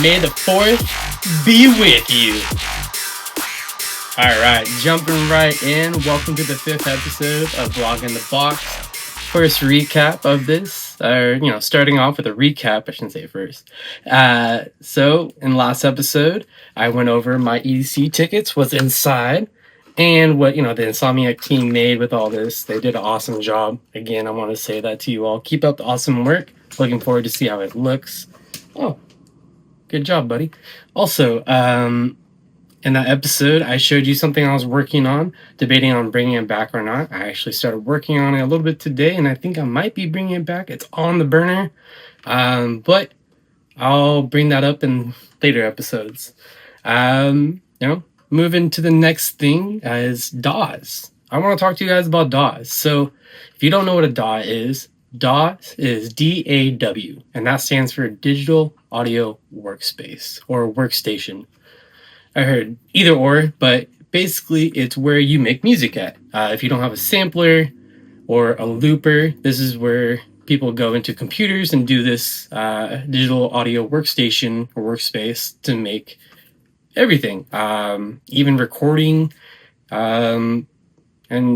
May the 4th be with you. Alright, jumping right in. Welcome to the 5th episode of Blog in the Box. First recap of this, or starting off with a recap, I shouldn't say first. So in last episode, I went over my EDC tickets, what's inside, and what the Insomniac team made with all this. They did an awesome job. Again, I want to say that to you all. Keep up the awesome work. Looking forward to see how it looks. Oh, good job, buddy. Also, in that episode, I showed you something I was working on, debating on bringing it back or not. I actually started working on it a little bit today, and I think I might be bringing it back. It's on the burner, but I'll bring that up in later episodes. Moving to the next thing is DAWs. I want to talk to you guys about DAWs. So if you don't know what a DAW is DAW, and that stands for Digital Audio Workspace or Workstation. I heard either or, but basically it's where you make music at. If you don't have a sampler or a looper, this is where people go into computers and do this digital audio workstation or workspace to make everything, even recording, and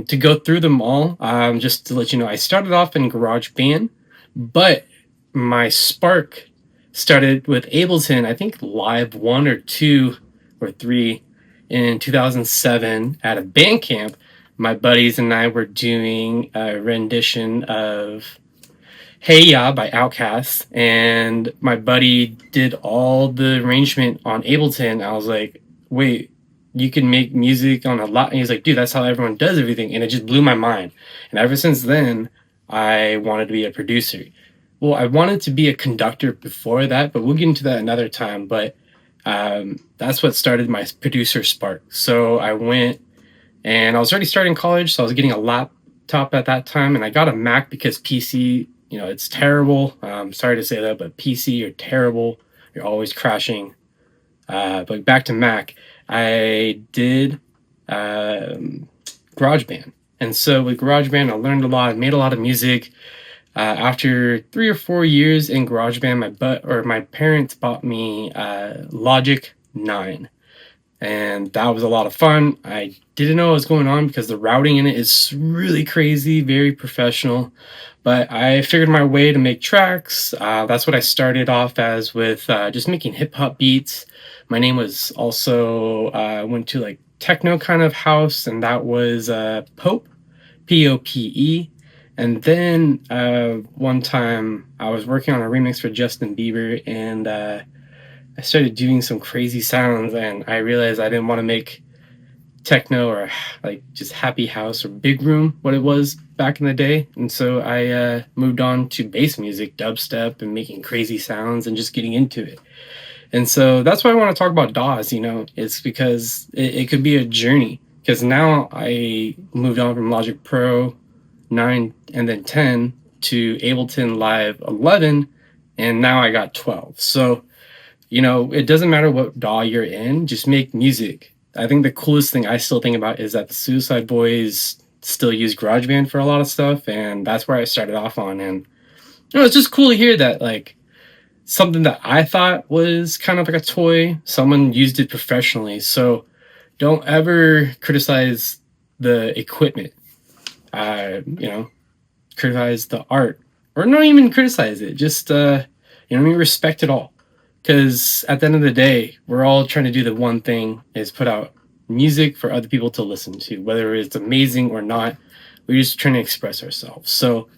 to go through them all. Just to let you know, I started off in GarageBand, but my spark started with Ableton, I think Live 1 or 2 or 3 in 2007 at a band camp. My buddies and I were doing a rendition of Hey Ya by Outkast, and my buddy did all the arrangement on Ableton. I was like, wait, you can make music on a lot? And he's like, dude, that's how everyone does everything. And it just blew my mind. And ever since then, I wanted to be a producer. Well, I wanted to be a conductor before that, but we'll get into that another time. But that's what started my producer spark. So I went, and I was already starting college, so I was getting a laptop at that time, and I got a Mac because PC, it's terrible. Sorry to say that, but PC are terrible. You're always crashing. But back to Mac, I did GarageBand. And so with GarageBand, I learned a lot, made a lot of music. After 3 or 4 years in GarageBand, my parents bought me Logic 9. And that was a lot of fun. I didn't know what was going on because the routing in it is really crazy, very professional. But I figured my way to make tracks. That's what I started off as, with just making hip-hop beats. My name was also, went to like techno kind of house, and that was Pope, Pope. And then one time I was working on a remix for Justin Bieber, and I started doing some crazy sounds, and I realized I didn't want to make techno or like just happy house or big room, what it was back in the day. And so I moved on to bass music, dubstep, and making crazy sounds and just getting into it. And so that's why I want to talk about DAWs. It's because it could be a journey, because now I moved on from Logic Pro 9 and then 10 to Ableton Live 11, and now I got 12. So it doesn't matter what DAW you're in, just make music. I think the coolest thing I still think about is that the Suicide Boys still use GarageBand for a lot of stuff, and that's where I started off on. And it's just cool to hear that, like, something that I thought was kind of like a toy, someone used it professionally. So don't ever criticize the equipment. Criticize the art, or not even criticize it. Just respect it all. Because at the end of the day, we're all trying to do the one thing, is put out music for other people to listen to. Whether it's amazing or not, we're just trying to express ourselves. So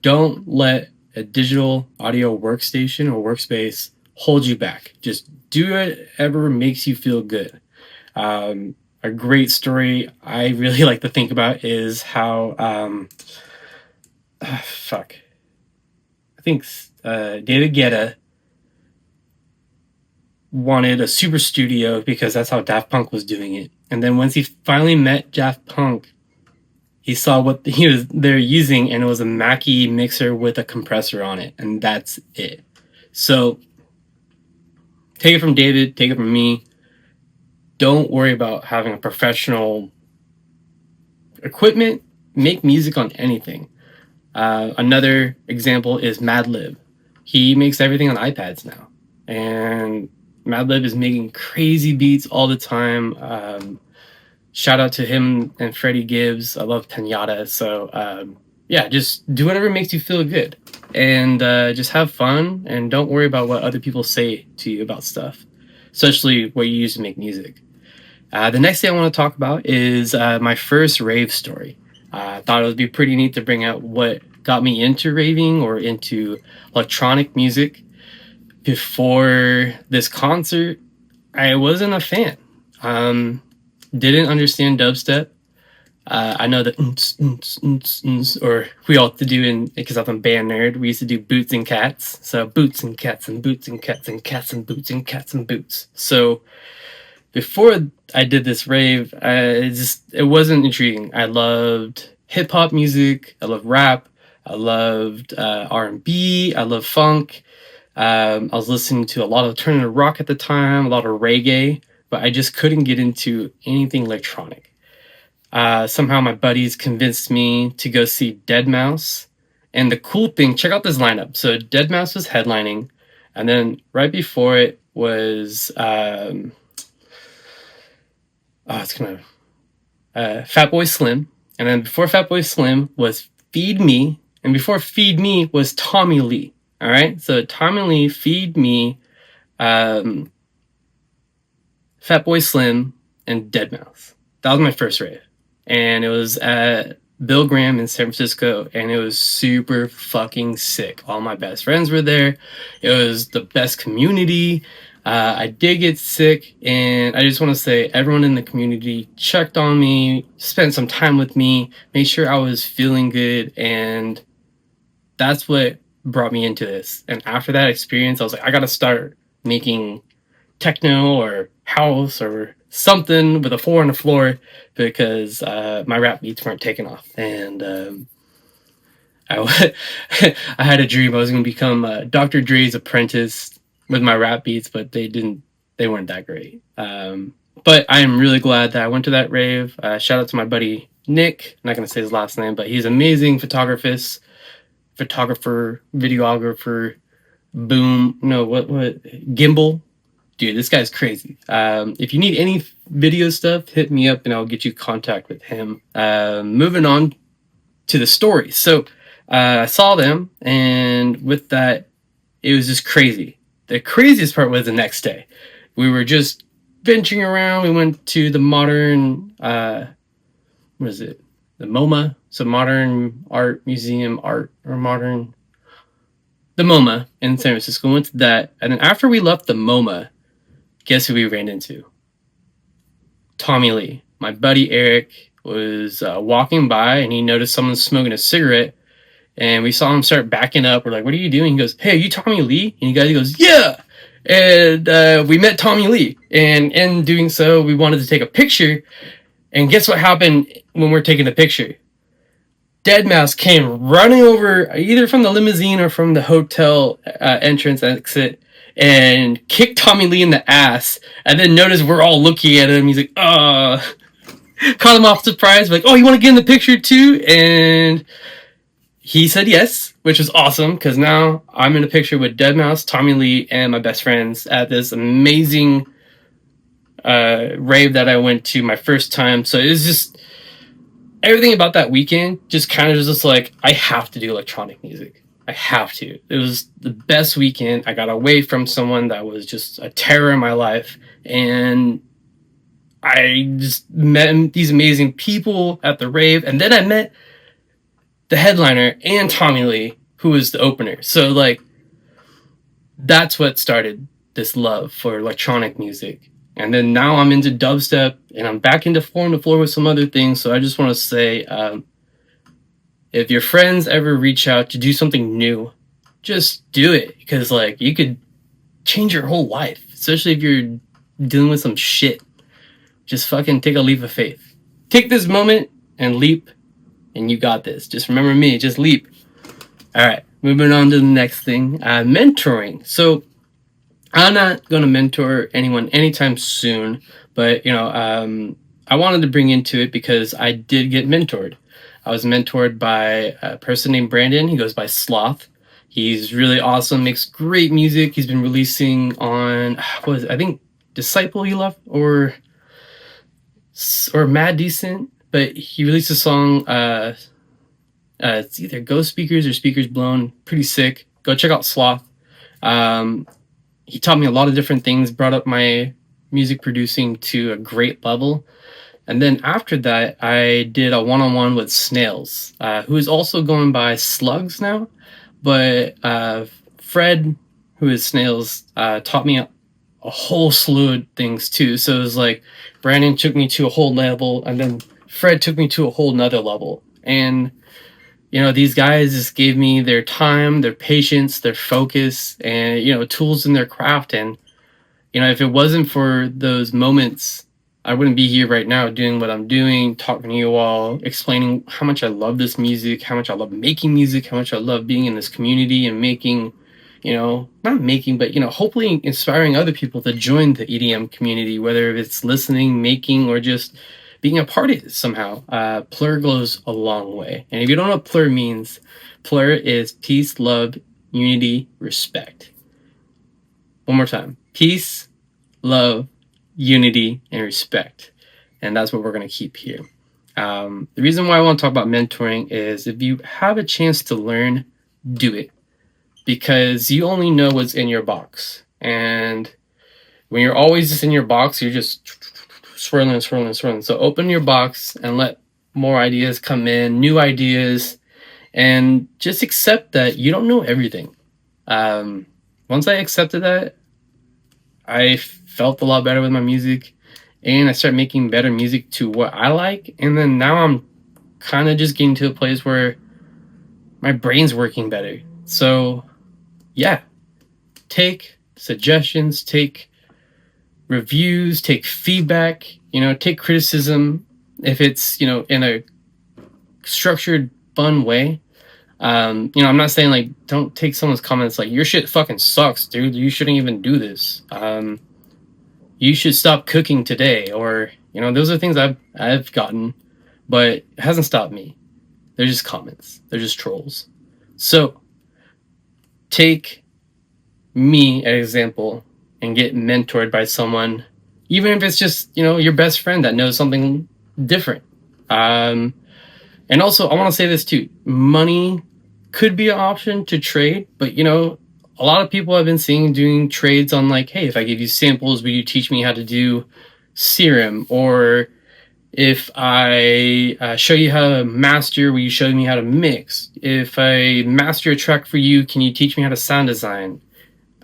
don't let a digital audio workstation or workspace hold you back. Just do whatever makes you feel good. A great story I really like to think about is how, I think David Guetta wanted a super studio because that's how Daft Punk was doing it. And then once he finally met Daft Punk, he saw what they're using, and it was a Mack'n mixer with a compressor on it, and that's it. So take it from David, take it from me. Don't worry about having a professional equipment. Make music on anything. Another example is Madlib. He makes everything on iPads now. And Madlib is making crazy beats all the time. Shout out to him and Freddie Gibbs. I love Pinata. So yeah, just do whatever makes you feel good, and just have fun, and don't worry about what other people say to you about stuff, especially what you use to make music. The next thing I want to talk about is my first rave story. I thought it would be pretty neat to bring out what got me into raving or into electronic music. Before this concert, I wasn't a fan. Didn't understand dubstep. I know that or we all to do in, because I'm a band nerd, we used to do boots and cats. So boots and cats and boots and cats and cats and boots and cats and boots. So before I did this rave, it wasn't intriguing. I loved hip hop music. I loved rap. I loved R&B. I loved funk. I was listening to a lot of alternative rock at the time, a lot of reggae, but I just couldn't get into anything electronic. Somehow my buddies convinced me to go see Deadmau5. And the cool thing, check out this lineup. So Deadmau5 was headlining, and then right before it was Fatboy Slim, and then before Fatboy Slim was Feed Me, and before Feed Me was Tommy Lee. All right, so Tommy Lee, Feed Me, Fatboy Slim, and Deadmau5. That was my first rave, and it was at Bill Graham in San Francisco, and it was super fucking sick. All my best friends were there. It was the best community. I did get sick, and I just want to say everyone in the community checked on me, spent some time with me, made sure I was feeling good, and that's what brought me into this. And after that experience, I was like, I gotta start making techno or house or something with a 4 on the floor, because my rap beats weren't taking off. And I had a dream I was going to become Dr. Dre's apprentice with my rap beats, but they weren't that great. But I am really glad that I went to that rave. Shout out to my buddy Nick. I'm not going to say his last name, but he's an amazing photographer, videographer, gimbal. Dude, this guy's crazy. If you need any video stuff, hit me up and I'll get you contact with him. Moving on to the story. So I saw them, and with that, it was just crazy. The craziest part was the next day. We were just venturing around. We went to the modern, the MoMA? So Modern Art Museum, the MoMA in San Francisco. We went to that. And then after we left the MoMA, guess who we ran into? Tommy Lee. My buddy Eric was walking by, and he noticed someone smoking a cigarette, and we saw him start backing up. We're like, what are you doing? He goes, hey, are you Tommy Lee? And he goes, yeah. And we met Tommy Lee, and in doing so, we wanted to take a picture. And guess what happened when we're taking the picture? Deadmau5 came running over, either from the limousine or from the hotel entrance exit, and kicked Tommy Lee in the ass, and then noticed we're all looking at him. He's like, caught him off surprise, like, oh, you want to get in the picture too? And he said yes, which was awesome, because now I'm in a picture with Deadmau5, Tommy Lee, and my best friends at this amazing rave that I went to my first time. So it was just, everything about that weekend just kind of was just like, I have to do electronic music. I have to. It was the best weekend. I got away from someone that was just a terror in my life, and I just met these amazing people at the rave, and then I met the headliner and Tommy Lee, who was the opener. So like, that's what started this love for electronic music. And then now I'm into dubstep, and I'm back into 4 on the floor with some other things. So I just want to say, if your friends ever reach out to do something new, just do it, because like, you could change your whole life, especially if you're dealing with some shit. Just fucking take a leap of faith. Take this moment and leap, and you got this. Just remember me, just leap. All right, moving on to the next thing, mentoring. So I'm not going to mentor anyone anytime soon, but I wanted to bring into it because I did get mentored. I was mentored by a person named Brandon. He goes by Sloth. He's really awesome, makes great music. He's been releasing on on what was it? I think Disciple You Love or Mad Decent, but he released a song. It's either Ghost Speakers or Speakers Blown. Pretty sick. Go check out Sloth. Um, he taught me a lot of different things. Brought up my music producing to a great level. And then after that, I did a one-on-one with Snails, who is also going by Slugs now. But Fred, who is Snails, taught me a whole slew of things too. So it was like Brandon took me to a whole level, and then Fred took me to a whole nother level. And these guys just gave me their time, their patience, their focus, and tools in their craft. And if it wasn't for those moments, I wouldn't be here right now doing what I'm doing, talking to you all, explaining how much I love this music, how much I love making music, how much I love being in this community and making, not making, but, hopefully inspiring other people to join the EDM community, whether it's listening, making, or just being a part of it somehow. Plur goes a long way. And if you don't know what Plur means, Plur is peace, love, unity, respect. One more time. Peace, love, unity, and respect. And that's what we're going to keep here. The reason why I want to talk about mentoring is if you have a chance to learn, do it. Because you only know what's in your box. And when you're always just in your box, you're just swirling. So open your box and let more ideas come in, new ideas, and just accept that you don't know everything. Once I accepted that, I felt a lot better with my music, and I started making better music to what I like. And then now I'm kind of just getting to a place where my brain's working better. So yeah, take suggestions, take reviews, take feedback, take criticism if it's, in a structured, fun way. I'm not saying like don't take someone's comments like your shit fucking sucks, dude. You shouldn't even do this. You should stop cooking today, or those are things I've gotten, but it hasn't stopped me. They're just comments. They're just trolls. So take me as an example and get mentored by someone, even if it's just your best friend that knows something different. And also I want to say this too: money could be an option to trade, but a lot of people I've been seeing doing trades on like, hey, if I give you samples, will you teach me how to do serum? Or if I show you how to master, will you show me how to mix? If I master a track for you, can you teach me how to sound design?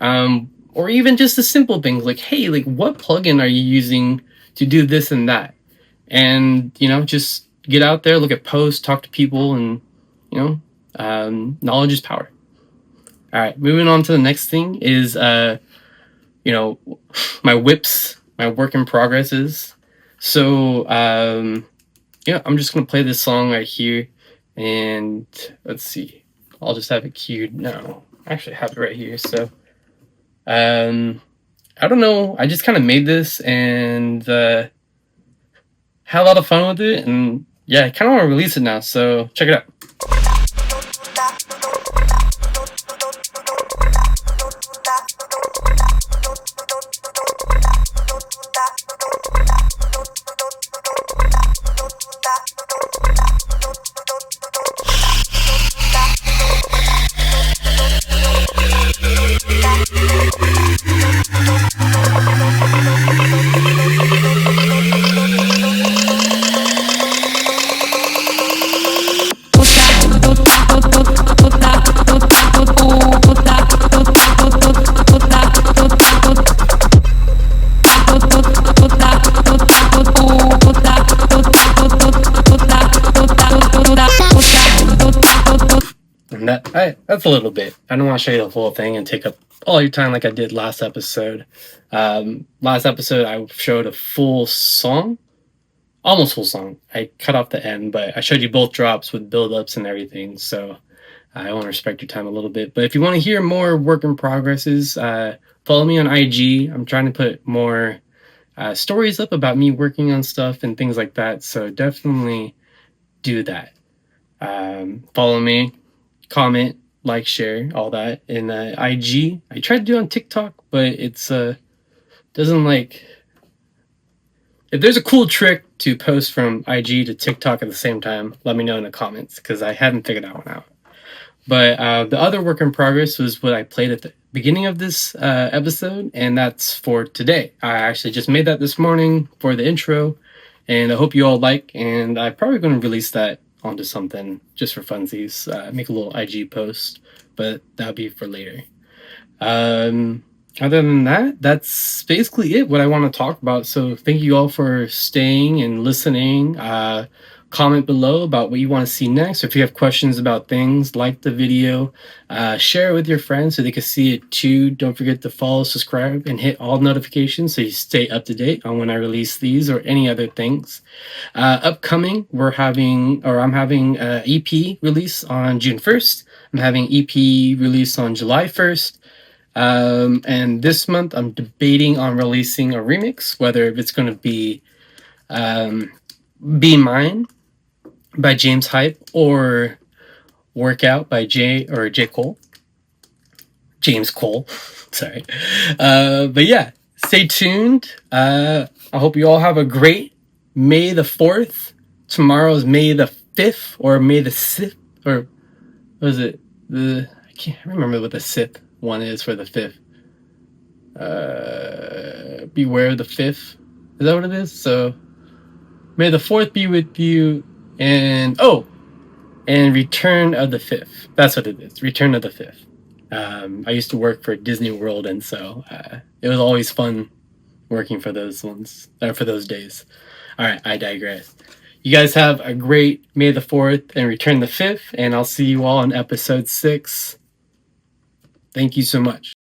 Or even just the simple things like, hey, like what plugin are you using to do this and that? And, just get out there, look at posts, talk to people, and, knowledge is power. All right, moving on to the next thing is, my whips, my work in progresses. So, I'm just going to play this song right here, and let's see. I'll just have it queued now. I actually have it right here, so... I don't know. I just kind of made this and had a lot of fun with it, and yeah, I kind of want to release it now. So check it out. And that's a little bit. I don't want to show you the whole thing and take up all your time like I did last episode. Last episode, I showed a full song. Almost full song. I cut off the end, but I showed you both drops with build-ups and everything. So I want to respect your time a little bit. But if you want to hear more work in progresses, follow me on IG. I'm trying to put more stories up about me working on stuff and things like that. So definitely do that. Follow me, comment, like, share, all that in IG. I tried to do it on TikTok, but it's doesn't like. If there's a cool trick to post from IG to TikTok at the same time, let me know in the comments because I haven't figured that one out. But the other work in progress was what I played at the beginning of this episode, and that's for today. I actually just made that this morning for the intro, and I hope you all like. And I'm probably going to release that onto something just for funsies, make a little IG post, but that'll be for later. Other than that, that's basically it, what I want to talk about. So thank you all for staying and listening. Comment below about what you want to see next. If you have questions about things, like the video, share it with your friends so they can see it too. Don't forget to follow, subscribe, and hit all notifications so you stay up to date on when I release these or any other things. Upcoming, I'm having EP release on June 1st. I'm having EP release on July 1st. And this month I'm debating on releasing a remix, whether it's going to be Be Mine by James Hype or Workout by J Cole. James Cole. Sorry. But yeah, stay tuned. I hope you all have a great May the 4th. Tomorrow is May the 5th or May the 6th, or what is it? I can't remember what the 6th one is for the 5th. Beware the 5th. Is that what it is? So May the 4th be with you, and Return of the 5th. That's what it is. Return of the 5th. I used to work for Disney World, and so it was always fun working for those ones, for those days. All right, I digress. You guys have a great May the 4th and Return the 5th, and I'll see you all in episode 6. Thank you so much.